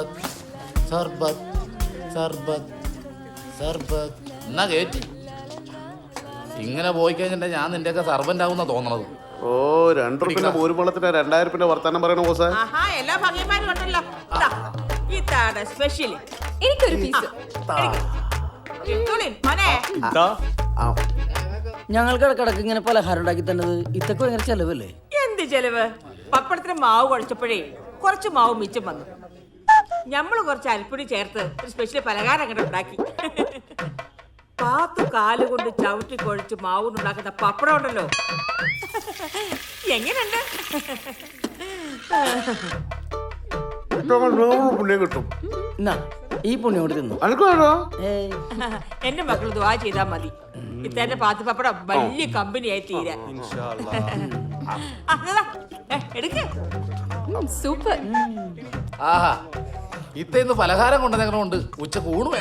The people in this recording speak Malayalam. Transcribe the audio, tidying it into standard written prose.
സർബത്ത് സർബത്ത് സർബത്ത് സർബത്ത് എന്നാ കേറ്റി. ഇങ്ങനെ പോയി കഴിഞ്ഞിട്ടുണ്ടെങ്കിൽ ഞാൻ നിന്റെയൊക്കെ സർവന്റ് ആവുന്ന തോന്നണത്. ഓ 2 റുപ്യന്റെ പോരുമ്പളത്തിന് 2000 റുപ്യന്റെ വർത്താനം പറയണ ബോസേ. എല്ലാ ഭംഗിമാരും ഉണ്ടല്ലോ. ഇതാണ് സ്പെഷ്യൽ. എനിക്കൊരു പീസ്. ഞങ്ങൾക്ക് ഇടക്കിടക്ക് ഇങ്ങനെ പലഹാരം ഉണ്ടാക്കി തന്നത് ഇതൊക്കെ ഭയങ്കര ചെലവല്ലേ? എന്ത് ചെലവ്? പപ്പടത്തിന് മാവ് കുഴച്ചപ്പോഴേ കുറച്ച് മാവ് മിച്ചം വന്നു. ഞമ്മള് കുറച്ച് അരിപ്പൊടി ചേർത്ത് ഒരു സ്പെഷ്യൽ പലഹാരം അങ്ങനെ ഉണ്ടാക്കി. 10 കാലുകൊണ്ട് ചവിട്ടി കുഴച്ച് മാവുണ്ടാക്കുന്ന പപ്പടം ഉണ്ടല്ലോ, എങ്ങനെയുണ്ട്? പുണ്യം കിട്ടും. എന്നാ ഈ പുണ്യം കൊണ്ട് തിന്നു. എന്റെ മക്കൾ ദുആ ചെയ്താൽ മതി. ഇത്തന്നെ പാത്തി പപ്പടം വലിയ കമ്പനിയായി തീരാൻ. എടുക്ക്. സൂപ്പർ. ആഹാ, ഇത്തേന്ന് പലഹാരം കൊണ്ടുവന്നേക്കണോണ്ട് ഉച്ചക്ക് ഊണ്